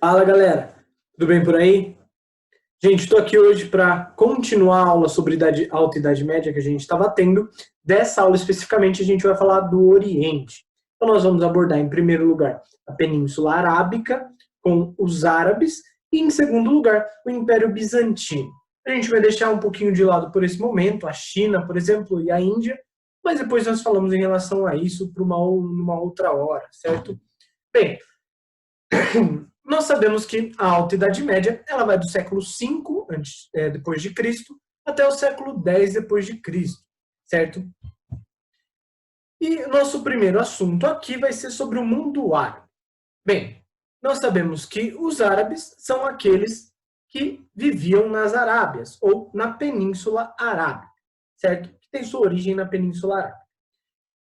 Fala, galera, tudo bem por aí? Gente, estou aqui hoje para continuar a aula sobre Alta Idade Média que a gente estava tendo. Dessa aula especificamente a gente vai falar do Oriente. Então nós vamos abordar em primeiro lugar a Península Arábica com os árabes e em segundo lugar o Império Bizantino. A gente vai deixar um pouquinho de lado por esse momento a China, por exemplo, e a Índia, mas depois nós falamos em relação a isso para uma outra hora, certo? Bem, nós sabemos que a Alta Idade Média ela vai do século V depois de Cristo até o século X depois de Cristo, certo? E nosso primeiro assunto aqui vai ser sobre o mundo árabe. Bem, nós sabemos que os árabes são aqueles que viviam nas Arábias ou na Península Arábica, certo? Que tem sua origem na Península Arábica.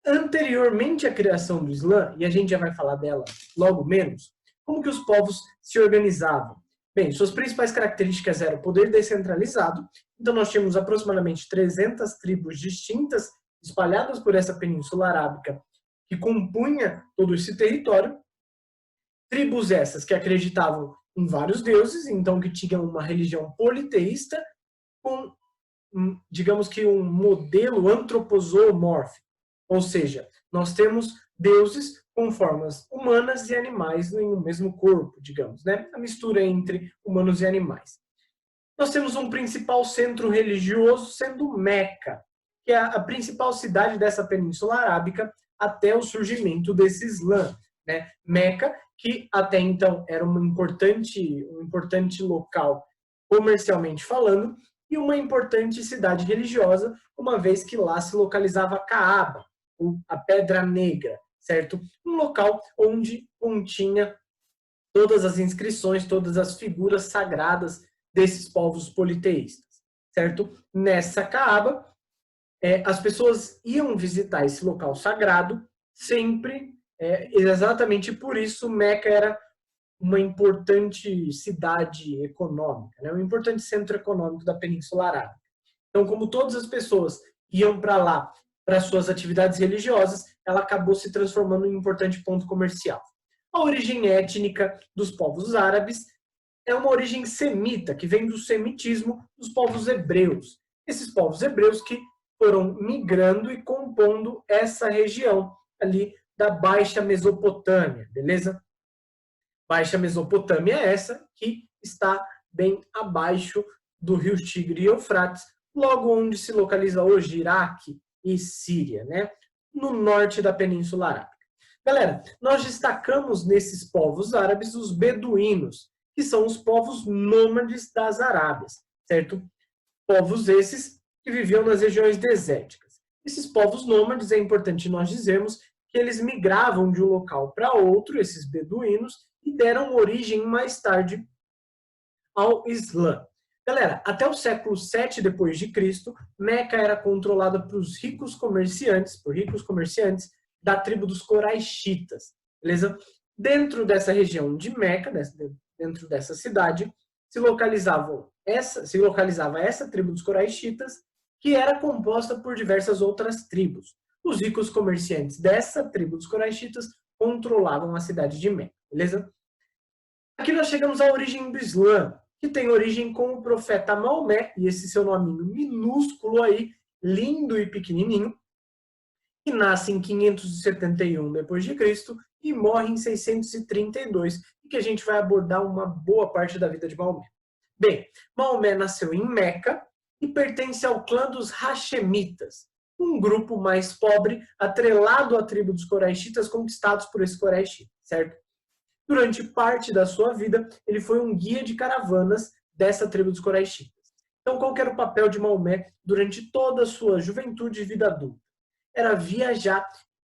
Anteriormente à criação do Islã, e a gente já vai falar dela logo menos, como que os povos se organizavam? Bem, suas principais características eram o poder descentralizado, então nós tínhamos aproximadamente 300 tribos distintas espalhadas por essa Península Arábica que compunha todo esse território. Tribos essas que acreditavam em vários deuses, então que tinham uma religião politeísta com, digamos que um modelo antropozoomórfico, ou seja, nós temos deuses com formas humanas e animais em um mesmo corpo, digamos, né? A mistura entre humanos e animais. Nós temos um principal centro religioso sendo Meca, que é a principal cidade dessa Península Arábica até o surgimento desse Islã, né? Meca, que até então era um importante local comercialmente falando e uma importante cidade religiosa, uma vez que lá se localizava Caaba, a Pedra Negra, certo? Um local onde continha todas as inscrições, todas as figuras sagradas desses povos politeístas, certo? Nessa Caaba, as pessoas iam visitar esse local sagrado sempre, exatamente por isso Meca era uma importante cidade econômica, né? Um importante centro econômico da Península Arábica. Então, como todas as pessoas iam para lá para suas atividades religiosas, ela acabou se transformando em um importante ponto comercial. A origem étnica dos povos árabes é uma origem semita, que vem do semitismo dos povos hebreus. Esses povos hebreus que foram migrando e compondo essa região ali da Baixa Mesopotâmia, beleza? Baixa Mesopotâmia é essa que está bem abaixo do rio Tigre e Eufrates, logo onde se localiza hoje Iraque e Síria, né? No norte da Península Arábica. Galera, nós destacamos nesses povos árabes os beduínos, que são os povos nômades das Arábias, certo? Povos esses que viviam nas regiões desérticas. Esses povos nômades, é importante nós dizermos que eles migravam de um local para outro, esses beduínos, e deram origem mais tarde ao Islã. Galera, até o século VII depois de Cristo, Meca era controlada por ricos comerciantes da tribo dos Coraixitas, beleza? Dentro dessa região de Meca, dentro dessa cidade, se localizava essa tribo dos Coraixitas, que era composta por diversas outras tribos. Os ricos comerciantes dessa tribo dos Coraixitas controlavam a cidade de Meca, beleza? Aqui nós chegamos à origem do Islã, que tem origem com o profeta Maomé, e esse seu nominho minúsculo aí, lindo e pequenininho, que nasce em 571 d.C. e morre em 632, e que a gente vai abordar uma boa parte da vida de Maomé. Bem, Maomé nasceu em Meca e pertence ao clã dos Hashemitas, um grupo mais pobre atrelado à tribo dos Coraixitas conquistados por esse Coraixitas, certo? Durante parte da sua vida, ele foi um guia de caravanas dessa tribo dos Coraixitas. Então, qual era o papel de Maomé durante toda a sua juventude e vida adulta? Era viajar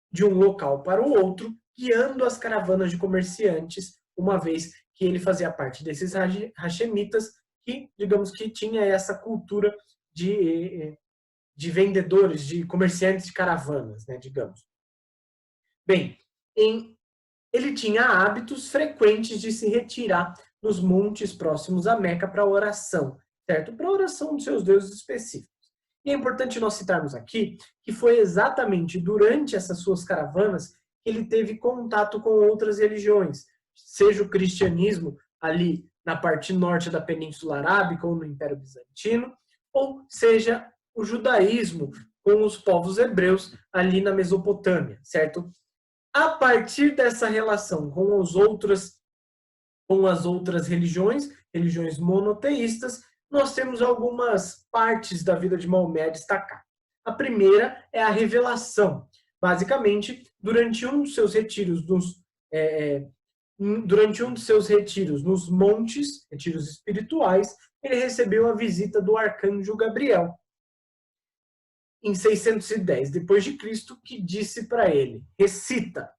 de um local para o outro, guiando as caravanas de comerciantes, uma vez que ele fazia parte desses Hashemitas, que, digamos que tinha essa cultura de vendedores, de comerciantes de caravanas, né, digamos. Bem, ele tinha hábitos frequentes de se retirar nos montes próximos a Meca para oração, certo? Para oração dos seus deuses específicos. E é importante nós citarmos aqui que foi exatamente durante essas suas caravanas que ele teve contato com outras religiões, seja o cristianismo ali na parte norte da Península Arábica ou no Império Bizantino, ou seja, o judaísmo com os povos hebreus ali na Mesopotâmia, certo? A partir dessa relação com as outras religiões monoteístas, nós temos algumas partes da vida de Maomé a destacar. A primeira é a revelação. Basicamente, durante um dos seus retiros nos montes, retiros espirituais, ele recebeu a visita do arcanjo Gabriel, em 610 depois de Cristo, que disse para ele, recita,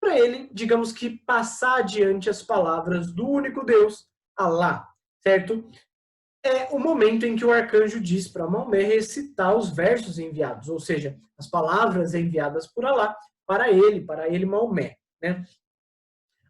para ele, digamos que passar adiante as palavras do único Deus, Alá, certo? É o momento em que o arcanjo diz para Maomé recitar os versos enviados, ou seja, as palavras enviadas por Alá para ele Maomé, né?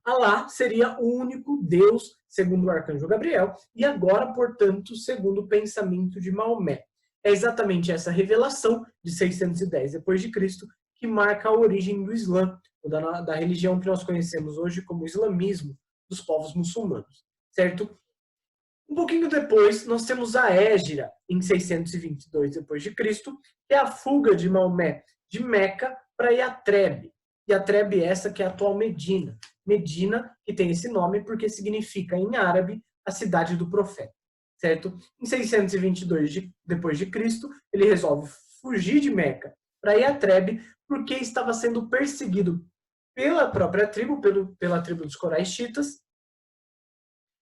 Alá seria o único Deus, segundo o arcanjo Gabriel, e agora, portanto, segundo o pensamento de Maomé. É exatamente essa revelação de 610 depois de Cristo que marca a origem do Islã, ou da religião que nós conhecemos hoje como islamismo dos povos muçulmanos, certo? Um pouquinho depois, nós temos a Hégira, em 622 depois de Cristo, que é a fuga de Maomé de Meca para Yatreb. Yatreb é essa que é a atual Medina. Medina, que tem esse nome porque significa em árabe a cidade do profeta, certo? Em 622 depois de Cristo, ele resolve fugir de Meca para Yatreb porque estava sendo perseguido pela própria tribo, pela tribo dos Coraixitas,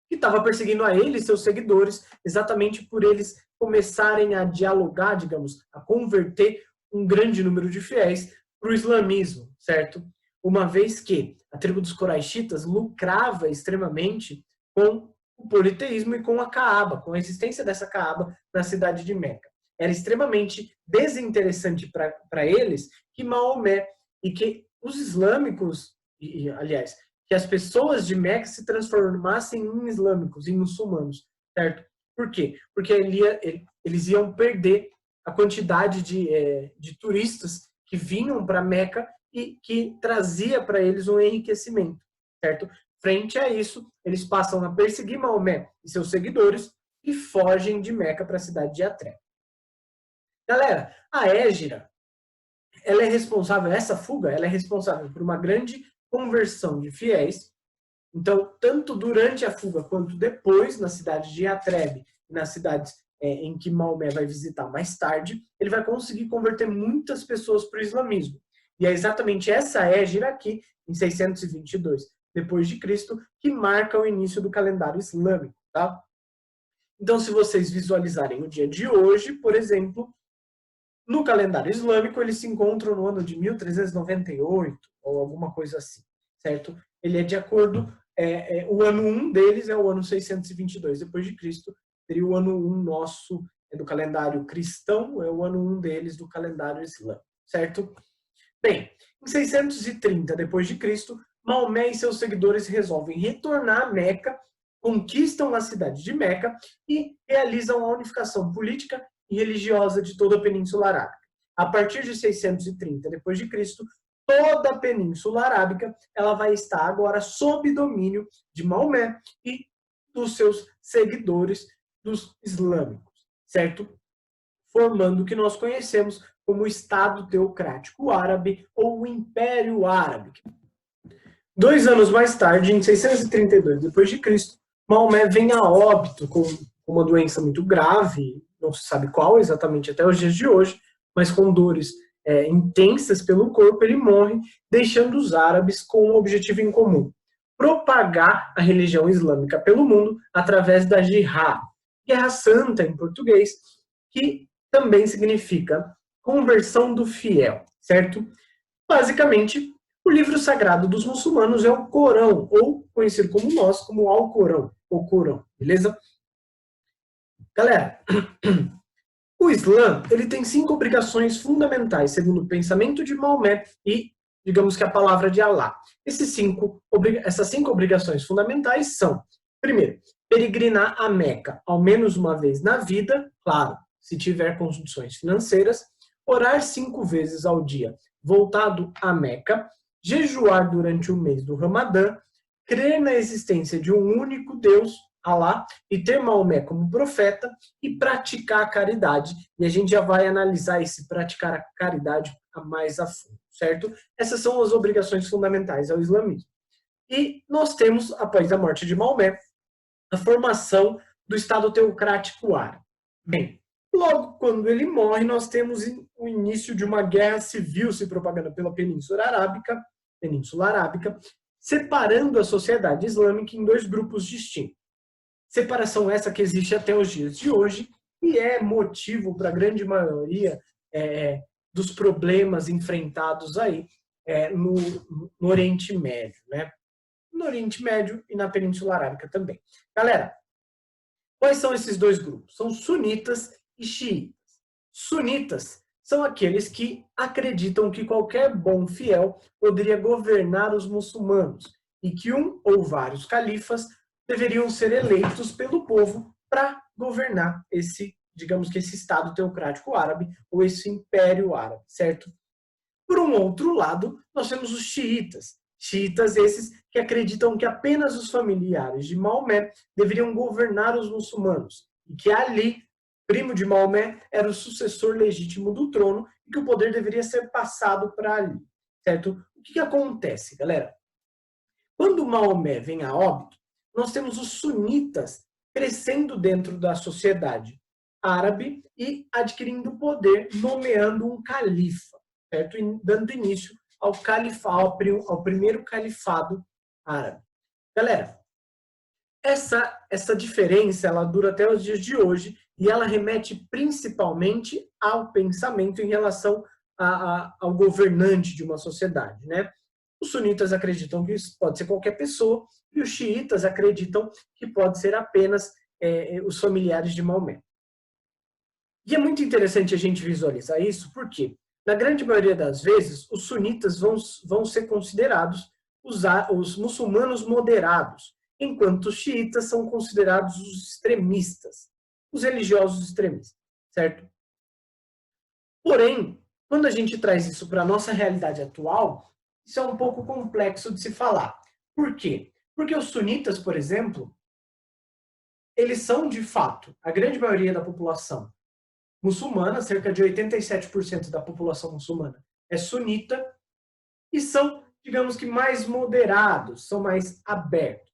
que estava perseguindo a ele e seus seguidores, exatamente por eles começarem a dialogar, digamos, a converter um grande número de fiéis para o islamismo, certo? Uma vez que a tribo dos Coraixitas lucrava extremamente com o politeísmo e com a Caaba, com a existência dessa Caaba na cidade de Meca. Era extremamente desinteressante para eles que Maomé e que os islâmicos, aliás, que as pessoas de Meca se transformassem em islâmicos, em muçulmanos, certo? Por quê? Porque eles iam perder a quantidade de turistas que vinham para Meca e que trazia para eles um enriquecimento, certo? Frente a isso, eles passam a perseguir Maomé e seus seguidores e fogem de Meca para a cidade de Yatreb. Galera, a Hégira, ela é responsável, essa fuga, ela é responsável por uma grande conversão de fiéis. Então, tanto durante a fuga quanto depois, na cidade de Yatreb, nas cidades em que Maomé vai visitar mais tarde, ele vai conseguir converter muitas pessoas para o islamismo. E é exatamente essa Hégira aqui, em 622 depois de Cristo, que marca o início do calendário islâmico, tá? Então, se vocês visualizarem o dia de hoje, por exemplo, no calendário islâmico, eles se encontram no ano de 1398, ou alguma coisa assim, certo? Ele é de acordo, o ano 1 deles é o ano 622 depois de Cristo, seria o ano 1 nosso do calendário cristão, é o ano 1 deles do calendário islâmico, certo? Bem, em 630 depois de Cristo, Maomé e seus seguidores resolvem retornar a Meca, conquistam a cidade de Meca e realizam a unificação política e religiosa de toda a Península Arábica. A partir de 630 depois de Cristo, toda a Península Arábica ela vai estar agora sob domínio de Maomé e dos seus seguidores dos islâmicos, certo? Formando o que nós conhecemos como o Estado Teocrático Árabe ou o Império Árabe. 2 anos mais tarde, em 632 depois de Cristo, Maomé vem a óbito com uma doença muito grave, não se sabe qual exatamente até os dias de hoje, mas com dores intensas pelo corpo, ele morre, deixando os árabes com um objetivo em comum: propagar a religião islâmica pelo mundo através da jihad, Guerra Santa em português, que também significa conversão do fiel, certo? Basicamente, o livro sagrado dos muçulmanos é o Corão, ou conhecido como nós, como o Alcorão, o Corão, beleza? Galera, o Islã ele tem 5 obrigações fundamentais, segundo o pensamento de Maomé e, digamos que a palavra de Alá. Essas 5 obrigações fundamentais são, primeiro, peregrinar a Meca ao menos uma vez na vida, claro, se tiver condições financeiras, orar 5 vezes ao dia voltado a Meca, jejuar durante o mês do Ramadã, crer na existência de um único Deus, Alá, e ter Maomé como profeta e praticar a caridade. E a gente já vai analisar esse praticar a caridade mais a fundo, certo? Essas são as obrigações fundamentais ao islamismo. E nós temos, após a morte de Maomé, a formação do Estado teocrático árabe. Bem, logo quando ele morre, nós temos o início de uma guerra civil se propagando pela Península Arábica, separando a sociedade islâmica em dois grupos distintos. Separação essa que existe até os dias de hoje e é motivo para a grande maioria dos problemas enfrentados aí no Oriente Médio, né? No Oriente Médio e na Península Arábica também. Galera, quais são esses dois grupos? São sunitas e xiitas. Sunitas são aqueles que acreditam que qualquer bom fiel poderia governar os muçulmanos e que um ou vários califas deveriam ser eleitos pelo povo para governar esse, digamos que esse Estado teocrático árabe ou esse Império Árabe, certo? Por um outro lado, nós temos os xiitas. Xiitas esses que acreditam que apenas os familiares de Maomé deveriam governar os muçulmanos e que Ali, primo de Maomé, era o sucessor legítimo do trono e que o poder deveria ser passado para Ali, certo? O que acontece, galera? Quando Maomé vem a óbito, nós temos os sunitas crescendo dentro da sociedade árabe e adquirindo poder, nomeando um califa, certo? E dando início ao ao primeiro califado árabe. Galera, essa diferença ela dura até os dias de hoje e ela remete principalmente ao pensamento em relação ao governante de uma sociedade, né? Os sunitas acreditam que isso pode ser qualquer pessoa e os xiitas acreditam que pode ser apenas os familiares de Maomé. E é muito interessante a gente visualizar isso, porque na grande maioria das vezes os sunitas vão ser considerados os muçulmanos moderados, enquanto os xiitas são considerados os extremistas, os religiosos extremistas, certo? Porém, quando a gente traz isso para a nossa realidade atual, isso é um pouco complexo de se falar. Por quê? Porque os sunitas, por exemplo, eles são, de fato, a grande maioria da população muçulmana, cerca de 87% da população muçulmana é sunita, e são, digamos que, mais moderados, são mais abertos.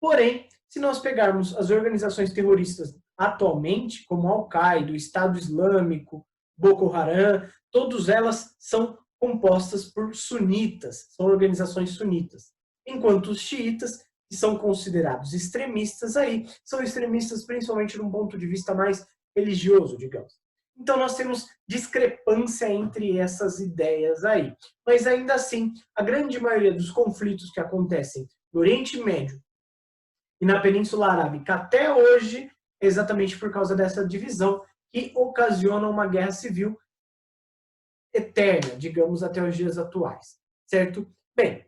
Porém, se nós pegarmos as organizações terroristas atualmente, como Al-Qaeda, o Estado Islâmico, Boko Haram, todas elas são compostas por sunitas, são organizações sunitas. Enquanto os xiitas, que são considerados extremistas aí, são extremistas principalmente de um ponto de vista mais religioso, digamos. Então nós temos discrepância entre essas ideias aí. Mas ainda assim, a grande maioria dos conflitos que acontecem no Oriente Médio e na Península Arábica até hoje é exatamente por causa dessa divisão que ocasiona uma guerra civil eterna, digamos, até os dias atuais, certo? Bem,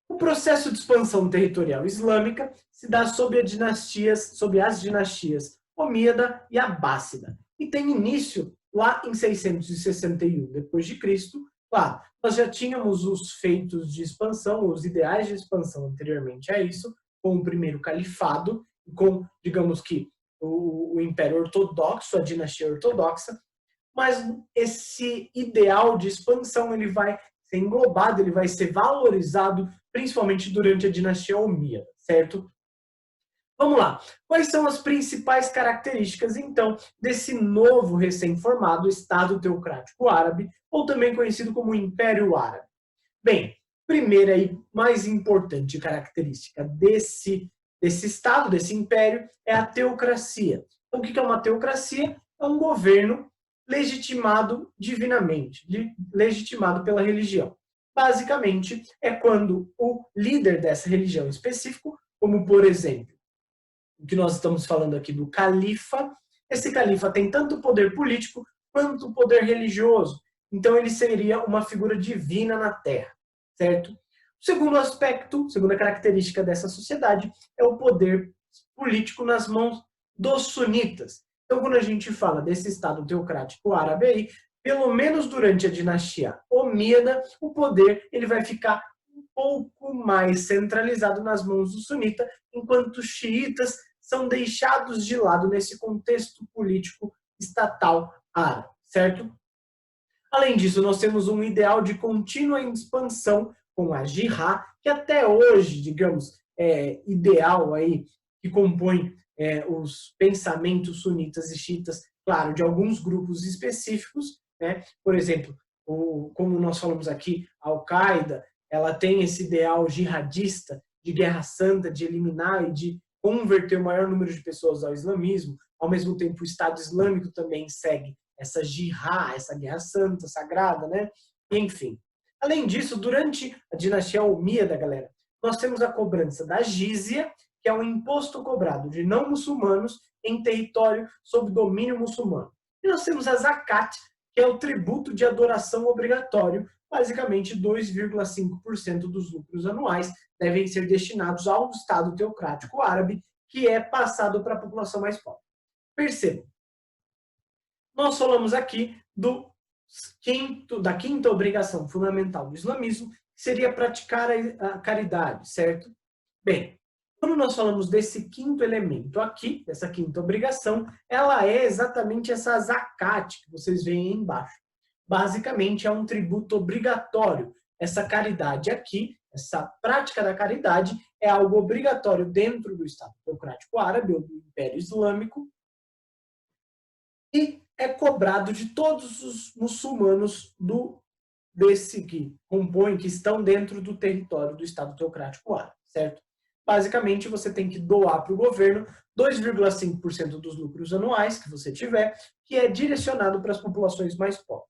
o processo de expansão territorial islâmica se dá sob as dinastias Omíada e Abássida, e tem início lá em 661 d.C. Claro, nós já tínhamos os feitos de expansão, os ideais de expansão anteriormente a isso, com o primeiro califado, com, digamos que, o Império Ortodoxo, a dinastia ortodoxa, mas esse ideal de expansão ele vai ser englobado, ele vai ser valorizado principalmente durante a dinastia Omíada, certo? Vamos lá. Quais são as principais características, então, desse novo recém-formado Estado teocrático árabe, ou também conhecido como Império Árabe? Bem, primeira e mais importante característica desse Estado, desse império, é a teocracia. Então, o que é uma teocracia? É um governo legitimado divinamente, legitimado pela religião. Basicamente, é quando o líder dessa religião específico, como por exemplo, o que nós estamos falando aqui do califa, esse califa tem tanto poder político quanto poder religioso. Então ele seria uma figura divina na Terra, certo? O segundo aspecto, segunda característica dessa sociedade é o poder político nas mãos dos sunitas. Então quando a gente fala desse Estado teocrático árabe aí, pelo menos durante a dinastia Omíada, o poder ele vai ficar um pouco mais centralizado nas mãos do sunita, enquanto os xiitas são deixados de lado nesse contexto político estatal árabe, certo? Além disso, nós temos um ideal de contínua expansão com a jihad, que até hoje, digamos, é ideal aí, que compõe os pensamentos sunitas e xiitas, claro, de alguns grupos específicos, né? Por exemplo, como nós falamos aqui, a Al-Qaeda, ela tem esse ideal jihadista de guerra santa, de eliminar e de converter o maior número de pessoas ao islamismo. Ao mesmo tempo, o Estado Islâmico também segue essa jihad, essa guerra santa, sagrada, né? Enfim. Além disso, durante a dinastia Omíada, galera, nós temos a cobrança da jizya, que é um imposto cobrado de não muçulmanos em território sob domínio muçulmano. E nós temos a zakat, que é o tributo de adoração obrigatório, basicamente 2,5% dos lucros anuais devem ser destinados ao Estado teocrático árabe, que é passado para a população mais pobre. Percebam, nós falamos aqui da quinta obrigação fundamental do islamismo, que seria praticar a caridade, certo? Bem, quando nós falamos desse quinto elemento aqui, dessa quinta obrigação, ela é exatamente essa zakat que vocês veem aí embaixo. Basicamente é um tributo obrigatório. Essa caridade aqui, essa prática da caridade, é algo obrigatório dentro do Estado teocrático árabe ou do Império Islâmico, e é cobrado de todos os muçulmanos que compõem, que estão dentro do território do Estado teocrático árabe, certo? Basicamente, você tem que doar para o governo 2,5% dos lucros anuais que você tiver, que é direcionado para as populações mais pobres.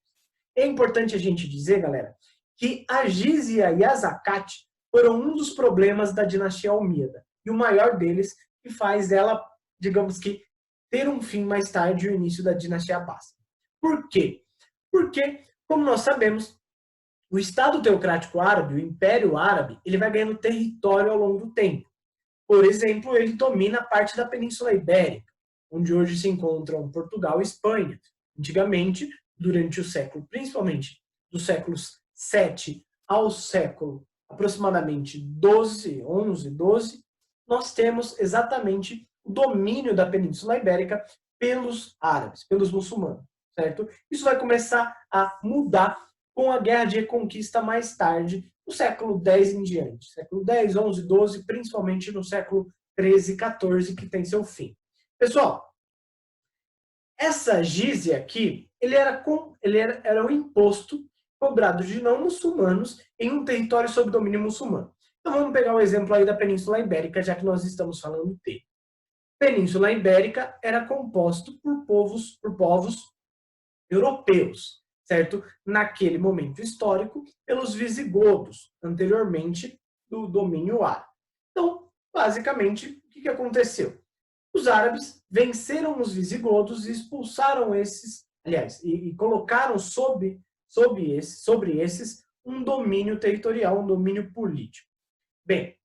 É importante a gente dizer, galera, que a jizya e a zakat foram um dos problemas da dinastia Omíada, e o maior deles que faz ela, digamos que, ter um fim mais tarde, o início da dinastia Abbásida. Por quê? Porque, como nós sabemos, o Estado teocrático árabe, o Império Árabe, ele vai ganhando território ao longo do tempo. Por exemplo, ele domina parte da Península Ibérica, onde hoje se encontram Portugal e Espanha. Antigamente, durante o século, principalmente dos séculos 7 ao século aproximadamente 12, 11, 12, nós temos exatamente o domínio da Península Ibérica pelos árabes, pelos muçulmanos, certo? Isso vai começar a mudar com a Guerra de Reconquista mais tarde, no século X em diante. Século X, XI, XII, principalmente no século XIII e XIV, que tem seu fim. Pessoal, essa jizya aqui, ele era um imposto cobrado de não muçulmanos em um território sob domínio muçulmano. Então vamos pegar o exemplo aí da Península Ibérica, já que nós estamos falando dele. Península Ibérica era composto por povos europeus, certo? Naquele momento histórico, pelos visigodos, anteriormente do domínio árabe. Então, basicamente, o que aconteceu? Os árabes venceram os visigodos e expulsaram esses, aliás, e colocaram sobre esses um domínio territorial, um domínio político. Bem,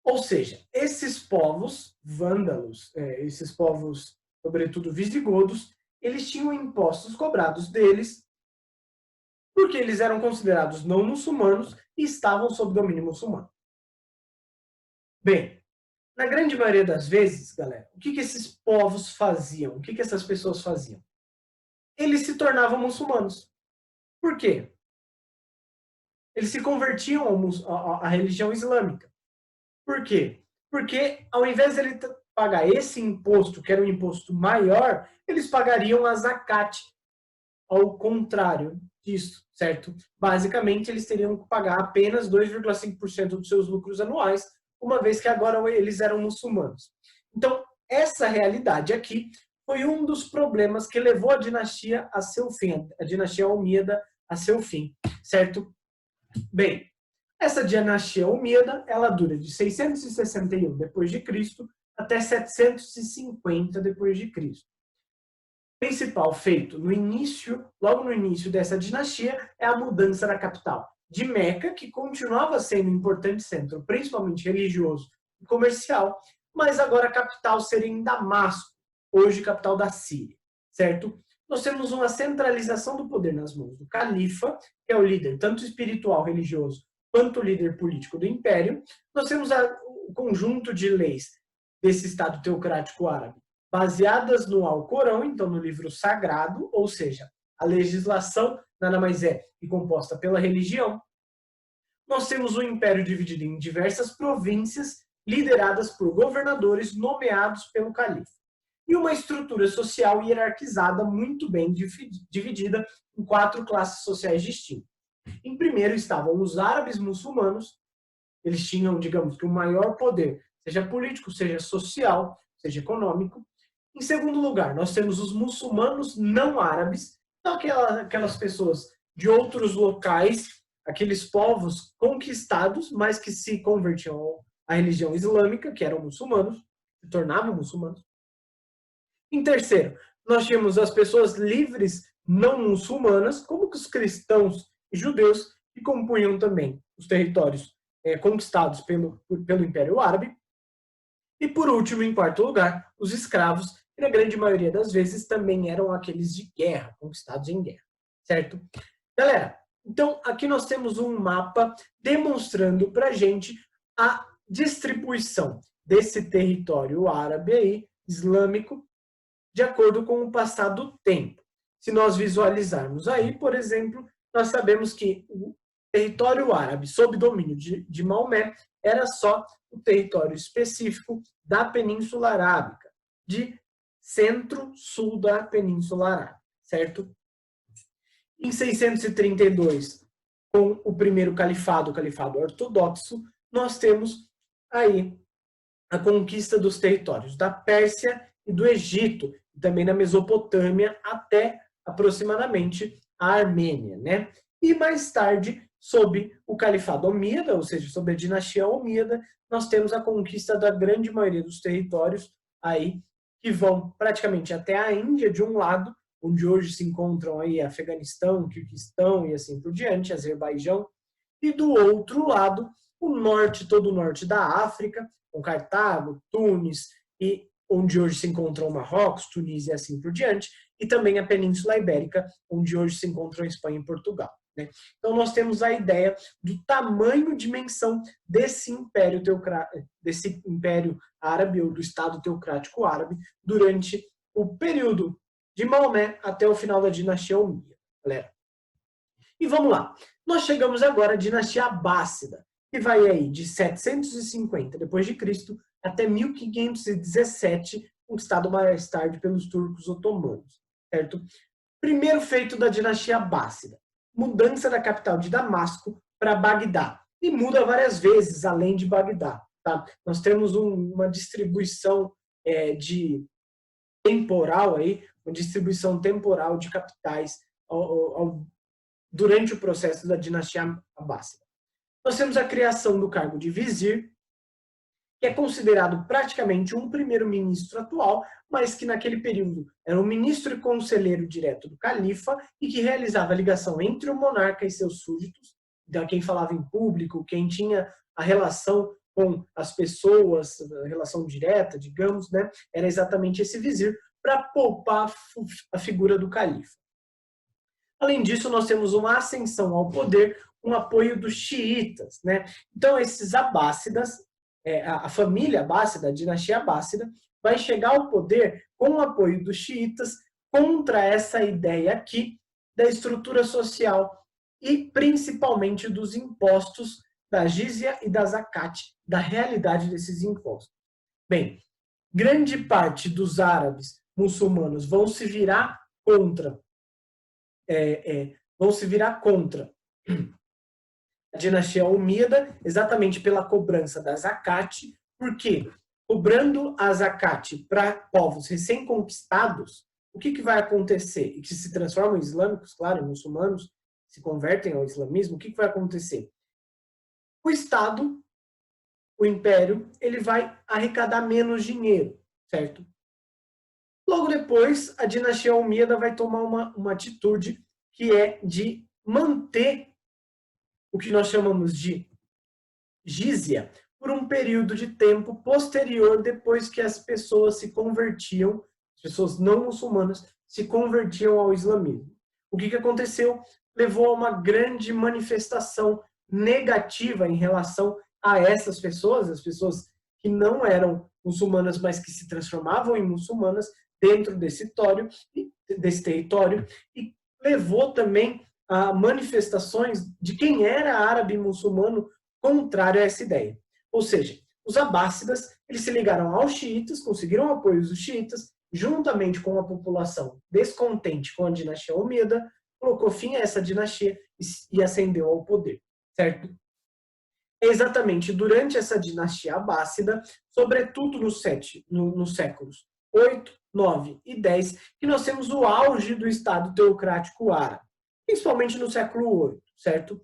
ou seja, esses povos vândalos, esses povos, sobretudo visigodos, eles tinham impostos cobrados deles porque eles eram considerados não muçulmanos e estavam sob domínio muçulmano. Bem, na grande maioria das vezes, galera, o que esses povos faziam? O que essas pessoas faziam? Eles se tornavam muçulmanos. Por quê? Eles se convertiam à religião islâmica. Por quê? Porque ao invés de ele pagar esse imposto, que era um imposto maior, eles pagariam a zakat, ao contrário disso, certo? Basicamente, eles teriam que pagar apenas 2,5% dos seus lucros anuais, uma vez que agora eles eram muçulmanos. Então, essa realidade aqui foi um dos problemas que levou a dinastia a seu fim, a dinastia Omíada a seu fim, certo? Bem, essa dinastia Omíada, ela dura de 661 depois de Cristo até 750 depois de Cristo. O principal feito logo no início dessa dinastia, é a mudança da capital de Meca, que continuava sendo um importante centro, principalmente religioso e comercial, mas agora a capital seria em Damasco, hoje capital da Síria, certo? Nós temos uma centralização do poder nas mãos do califa, que é o líder tanto espiritual, religioso, quanto líder político do Império. Nós temos o conjunto de leis desse Estado teocrático árabe, baseadas no Alcorão, então no livro sagrado, ou seja, a legislação nada mais é que composta pela religião. Nós temos o Império dividido em diversas províncias, lideradas por governadores nomeados pelo califa. E uma estrutura social hierarquizada muito bem dividida em 4 classes sociais distintas. Em primeiro estavam os árabes muçulmanos, eles tinham, digamos que, o maior poder, seja político, seja social, seja econômico. Em segundo lugar, nós temos os muçulmanos não árabes, então aquelas pessoas de outros locais, aqueles povos conquistados, mas que se convertiam à religião islâmica, que eram muçulmanos, se tornavam muçulmanos. Em terceiro, nós tínhamos as pessoas livres não muçulmanas, como os cristãos e judeus, que compunham também os territórios conquistados pelo Império Árabe. E por último, em quarto lugar, os escravos, que na grande maioria das vezes também eram aqueles de guerra, conquistados em guerra, certo? Galera, então aqui nós temos um mapa demonstrando para a gente a distribuição desse território árabe aí, islâmico, de acordo com o passar do tempo. Se nós visualizarmos aí, por exemplo, nós sabemos que o território árabe sob domínio de Maomé era só o território específico da Península Arábica, de centro-sul da Península Arábica, certo? Em 632, com o primeiro califado, o califado ortodoxo, nós temos aí a conquista dos territórios da Pérsia e do Egito, e também da Mesopotâmia até aproximadamente a Armênia, né? E mais tarde, sob o califado omíada, ou seja, sob a dinastia omíada, nós temos a conquista da grande maioria dos territórios aí que vão praticamente até a Índia de um lado, onde hoje se encontram aí Afeganistão, Quirguistão e assim por diante, Azerbaijão, e do outro lado, o norte, todo o norte da África, com Cartago, Tunis, e onde hoje se encontram Marrocos, Tunísia e assim por diante, e também a Península Ibérica, onde hoje se encontram Espanha e Portugal, né? Então nós temos a ideia do tamanho, dimensão desse império árabe, ou do Estado teocrático árabe, durante o período de Maomé até o final da dinastia Omíada, galera. E vamos lá, nós chegamos agora à dinastia Abássida, que vai aí de 750 d.C. até 1517, conquistado mais tarde pelos turcos otomanos, certo? Primeiro feito da dinastia Abássida, mudança da capital de Damasco para Bagdá, e muda várias vezes além de Bagdá, tá? Nós temos uma distribuição de temporal aí, uma distribuição temporal de capitais durante o processo da dinastia Abássida. Nós temos a criação do cargo de vizir, que é considerado praticamente um primeiro-ministro atual, mas que naquele período era um ministro e conselheiro direto do califa e que realizava a ligação entre o monarca e seus súditos, então quem falava em público, quem tinha a relação com as pessoas, a relação direta, digamos, né, era exatamente esse vizir, para poupar a figura do califa. Além disso, nós temos uma ascensão ao poder, um apoio dos xiitas, né? Então, esses abássidas, a família abássida, a dinastia abássida, vai chegar ao poder com o apoio dos xiitas contra essa ideia aqui da estrutura social e principalmente dos impostos da jizya e da zakat, da realidade desses impostos. Bem, grande parte dos árabes muçulmanos vão se virar contra a dinastia omíada, exatamente pela cobrança da zakat, porque cobrando a zakat para povos recém-conquistados, o que vai acontecer? E que se transformam em islâmicos, claro, em muçulmanos, se convertem ao islamismo, o que vai acontecer? O Estado, o Império, ele vai arrecadar menos dinheiro, certo? Logo depois, a dinastia omíada vai tomar uma atitude que é de manter o que nós chamamos de jizya por um período de tempo posterior depois que as pessoas se convertiam, as pessoas não muçulmanas se convertiam ao islamismo. O que aconteceu? Levou a uma grande manifestação negativa em relação a essas pessoas, as pessoas que não eram muçulmanas, mas que se transformavam em muçulmanas dentro desse território, e levou também a manifestações de quem era árabe e muçulmano contrário a essa ideia. Ou seja, os abássidas, eles se ligaram aos xiitas, conseguiram apoio dos xiitas, juntamente com a população descontente com a dinastia Omida, colocou fim a essa dinastia e ascendeu ao poder, certo? É exatamente durante essa dinastia abássida, sobretudo nos séculos 8, 9 e 10, que nós temos o auge do Estado teocrático árabe, principalmente no século 8, certo?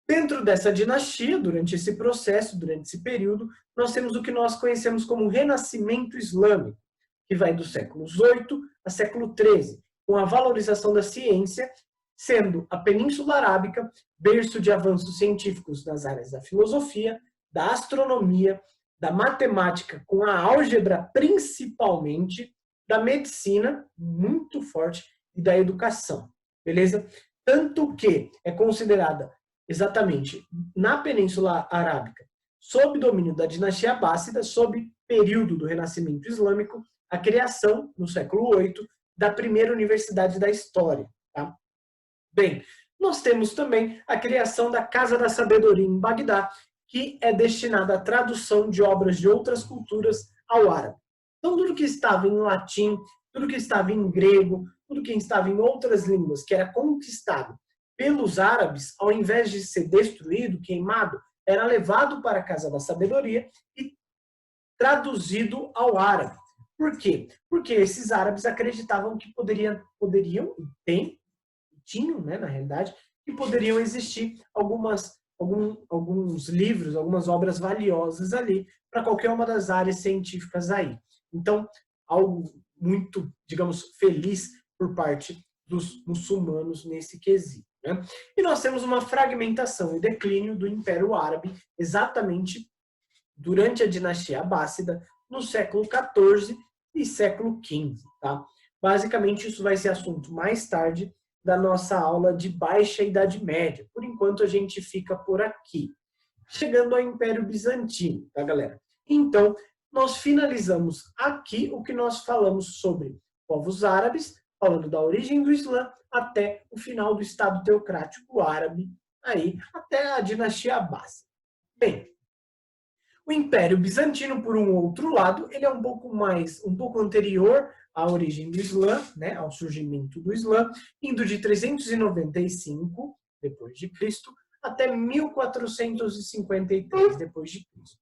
Dentro dessa dinastia, durante esse processo, durante esse período, nós temos o que nós conhecemos como Renascimento Islâmico, que vai dos séculos 8 a século 13, com a valorização da ciência, sendo a Península Arábica berço de avanços científicos nas áreas da filosofia, da astronomia, da matemática, com a álgebra principalmente, da medicina, muito forte, e da educação, beleza? Tanto que é considerada exatamente na Península Arábica, sob domínio da dinastia Abássida, sob período do Renascimento Islâmico, a criação, no século VIII, da primeira universidade da história. Tá? Bem, nós temos também a criação da Casa da Sabedoria em Bagdá, que é destinada à tradução de obras de outras culturas ao árabe. Então, tudo que estava em latim, tudo que estava em grego, tudo que estava em outras línguas, que era conquistado pelos árabes, ao invés de ser destruído, queimado, era levado para a Casa da Sabedoria e traduzido ao árabe. Por quê? Porque esses árabes acreditavam que poderiam, tinham, né, na realidade, que poderiam existir alguns livros, algumas obras valiosas ali para qualquer uma das áreas científicas aí. Então, algo muito, digamos, feliz por parte dos muçulmanos nesse quesito. Né? E nós temos uma fragmentação e declínio do Império Árabe exatamente durante a dinastia Abássida, no século XIV e século XV. Tá? Basicamente, isso vai ser assunto mais tarde da nossa aula de Baixa Idade Média. Por enquanto, a gente fica por aqui. Chegando ao Império Bizantino, tá, galera? Então, nós finalizamos aqui o que nós falamos sobre povos árabes, falando da origem do Islã até o final do Estado teocrático árabe, aí até a dinastia Abássida. Bem, o Império Bizantino, por um outro lado, ele é um pouco anterior à origem do Islã, né, ao surgimento do Islã, indo de 395 depois de Cristo até 1453 depois de Cristo.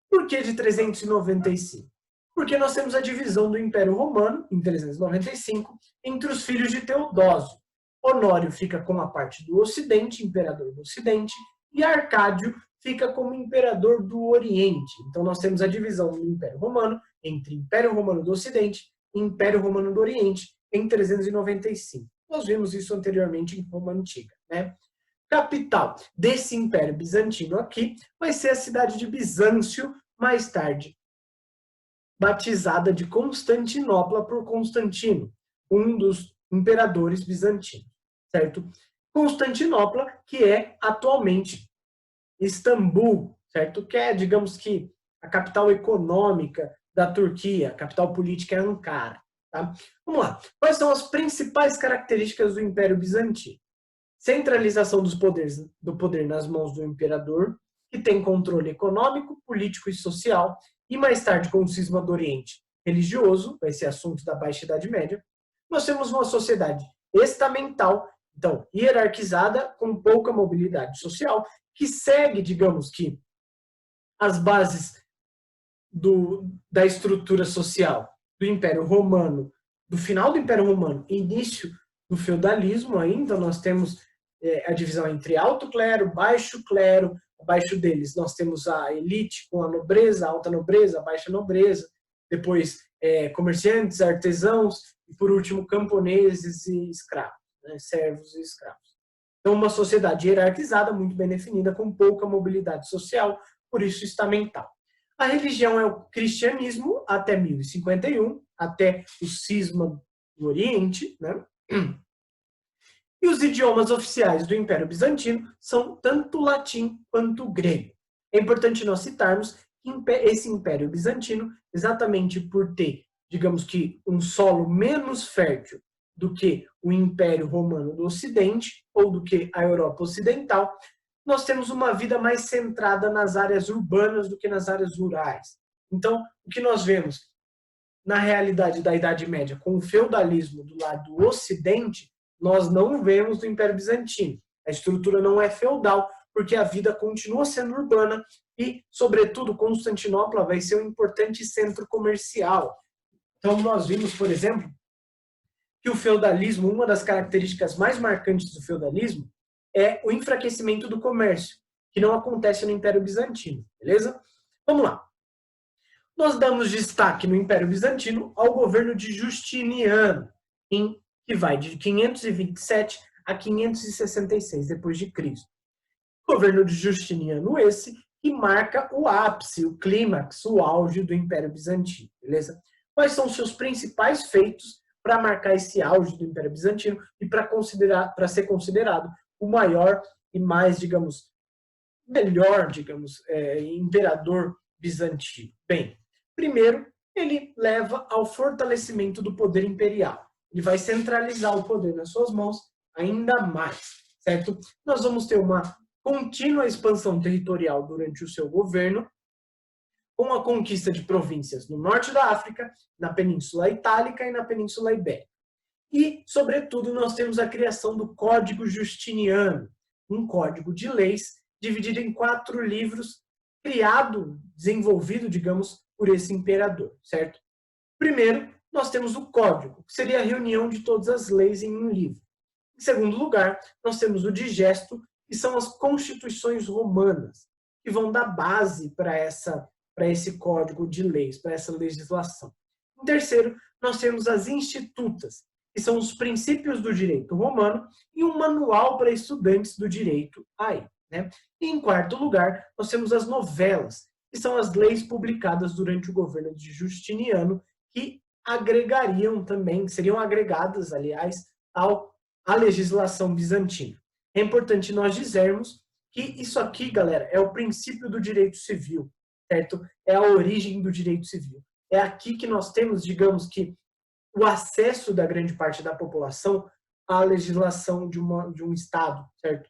Por que de 395? Porque nós temos a divisão do Império Romano, em 395, entre os filhos de Teodósio. Honório fica com a parte do Ocidente, imperador do Ocidente, e Arcádio fica como imperador do Oriente. Então nós temos a divisão do Império Romano entre Império Romano do Ocidente e Império Romano do Oriente em 395. Nós vimos isso anteriormente em Roma Antiga, né? Capital desse Império Bizantino aqui vai ser a cidade de Bizâncio, mais tarde batizada de Constantinopla por Constantino, um dos imperadores bizantinos, certo? Constantinopla, que é atualmente Istambul, certo? Que é, digamos que, a capital econômica da Turquia, a capital política é Ankara. Tá? Vamos lá. Quais são as principais características do Império Bizantino? Centralização do poder nas mãos do imperador, que tem controle econômico, político e social, e mais tarde, com o cisma do Oriente, religioso, vai ser assunto da Baixa Idade Média. Nós temos uma sociedade estamental, então, hierarquizada, com pouca mobilidade social, que segue, digamos que, as bases da estrutura social do Império Romano, do final do Império Romano, início do feudalismo ainda, nós temos a divisão entre alto clero, baixo clero, abaixo deles nós temos a elite com a nobreza, a alta nobreza, a baixa nobreza, depois comerciantes, artesãos e por último camponeses e escravos, né, servos e escravos. Então uma sociedade hierarquizada, muito bem definida, com pouca mobilidade social, por isso estamental. A religião é o cristianismo até 1051, até o cisma do Oriente, né? E os idiomas oficiais do Império Bizantino são tanto o latim quanto o grego. É importante nós citarmos que esse Império Bizantino, exatamente por ter, digamos que, um solo menos fértil do que o Império Romano do Ocidente, ou do que a Europa Ocidental, nós temos uma vida mais centrada nas áreas urbanas do que nas áreas rurais. Então, o que nós vemos na realidade da Idade Média com o feudalismo do lado do Ocidente, nós não vemos do Império Bizantino. A estrutura não é feudal, porque a vida continua sendo urbana e, sobretudo, Constantinopla vai ser um importante centro comercial. Então, nós vimos, por exemplo, que o feudalismo, uma das características mais marcantes do feudalismo, é o enfraquecimento do comércio, que não acontece no Império Bizantino, beleza? Vamos lá. Nós damos destaque no Império Bizantino ao governo de Justiniano, que vai de 527 a 566 depois de Cristo. O governo de Justiniano esse que marca o ápice, o clímax, o auge do Império Bizantino, beleza? Quais são os seus principais feitos para marcar esse auge do Império Bizantino e para ser considerado o maior e mais, digamos, melhor, digamos, imperador bizantino? Bem, primeiro, ele leva ao fortalecimento do poder imperial. Ele vai centralizar o poder nas suas mãos ainda mais, certo? Nós vamos ter uma contínua expansão territorial durante o seu governo, com a conquista de províncias no norte da África, na Península Itálica e na Península Ibérica. E, sobretudo, nós temos a criação do Código Justiniano, um código de leis dividido em 4 livros, desenvolvido, digamos, por esse imperador, certo? Primeiro, nós temos o Código, que seria a reunião de todas as leis em um livro. Em segundo lugar, nós temos o Digesto, que são as constituições romanas, que vão dar base para esse código de leis, para essa legislação. Em terceiro, nós temos as Institutas, que são os princípios do direito romano e um manual para estudantes do direito aí, né? E em quarto lugar, nós temos as novelas, que são as leis publicadas durante o governo de Justiniano, que agregariam também, seriam agregadas, aliás, à legislação bizantina. É importante nós dizermos que isso aqui, galera, é o princípio do direito civil, certo? É a origem do direito civil. É aqui que nós temos, digamos que, o acesso da grande parte da população à legislação de um Estado, certo?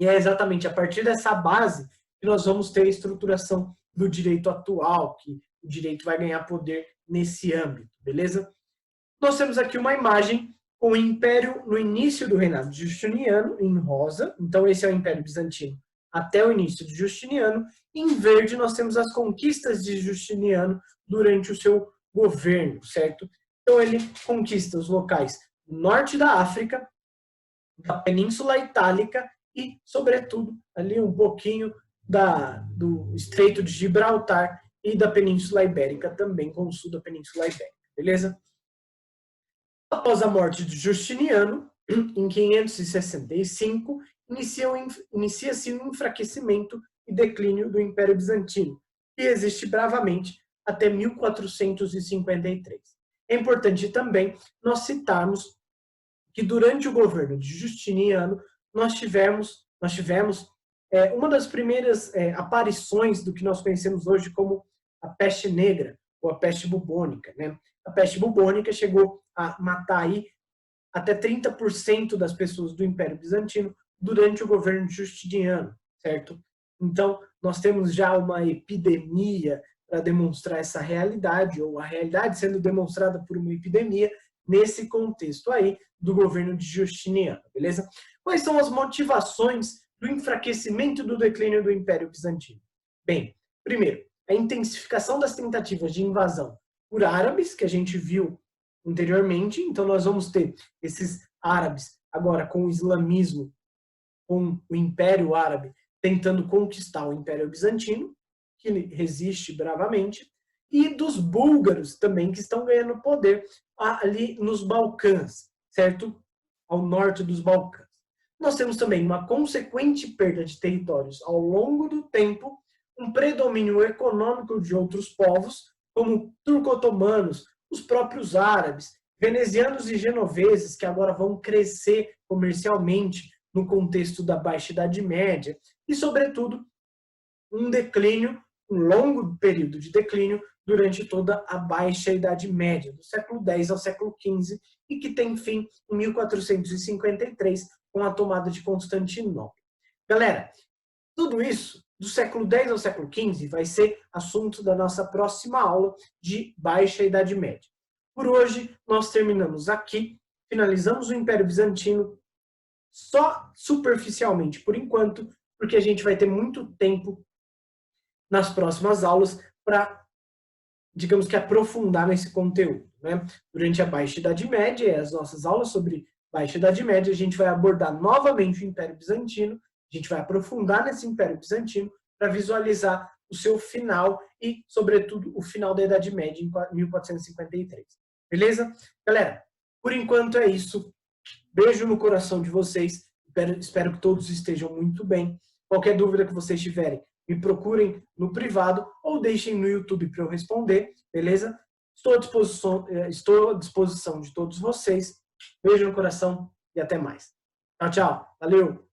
E é exatamente a partir dessa base que nós vamos ter a estruturação do direito atual, que o direito vai ganhar poder nesse âmbito, beleza? Nós temos aqui uma imagem com o Império no início do reinado de Justiniano, em rosa, então esse é o Império Bizantino até o início de Justiniano. Em verde nós temos as conquistas de Justiniano durante o seu governo, certo? Então ele conquista os locais do norte da África, da Península Itálica e, sobretudo, ali um pouquinho do Estreito de Gibraltar e da Península Ibérica também, com o sul da Península Ibérica, beleza? Após a morte de Justiniano, em 565, inicia-se um enfraquecimento e declínio do Império Bizantino, que resiste bravamente até 1453. É importante também nós citarmos que durante o governo de Justiniano nós tivemos uma das primeiras aparições do que nós conhecemos hoje como a peste negra ou a peste bubônica, né? A peste bubônica chegou a matar aí até 30% das pessoas do Império Bizantino durante o governo de Justiniano, certo? Então, nós temos já uma epidemia para demonstrar essa realidade, ou a realidade sendo demonstrada por uma epidemia, nesse contexto aí do governo de Justiniano, beleza? Quais são as motivações do enfraquecimento e do declínio do Império Bizantino? Bem, primeiro, a intensificação das tentativas de invasão por árabes, que a gente viu anteriormente. Então, nós vamos ter esses árabes agora com o islamismo, com o Império Árabe, tentando conquistar o Império Bizantino, que resiste bravamente, e dos búlgaros também, que estão ganhando poder ali nos Balcãs, certo? Ao norte dos Balcãs. Nós temos também uma consequente perda de territórios ao longo do tempo, um predomínio econômico de outros povos, como turco-otomanos, os próprios árabes, venezianos e genoveses que agora vão crescer comercialmente no contexto da Baixa Idade Média e, sobretudo, um declínio, um longo período de declínio durante toda a Baixa Idade Média, do século X ao século XV, e que tem fim em 1453, com a tomada de Constantinopla. Galera, tudo isso, do século X ao século XV, vai ser assunto da nossa próxima aula de Baixa Idade Média. Por hoje, nós terminamos aqui, finalizamos o Império Bizantino só superficialmente por enquanto, porque a gente vai ter muito tempo nas próximas aulas para, digamos que, aprofundar nesse conteúdo, né? Durante a Baixa Idade Média e as nossas aulas sobre Baixa Idade Média, a gente vai abordar novamente o Império Bizantino, a gente vai aprofundar nesse Império Bizantino para visualizar o seu final e, sobretudo, o final da Idade Média em 1453. Beleza? Galera, por enquanto é isso. Beijo no coração de vocês. Espero que todos estejam muito bem. Qualquer dúvida que vocês tiverem, me procurem no privado ou deixem no YouTube para eu responder, beleza? Estou à disposição de todos vocês. Beijo no coração e até mais. Tchau, tchau. Valeu!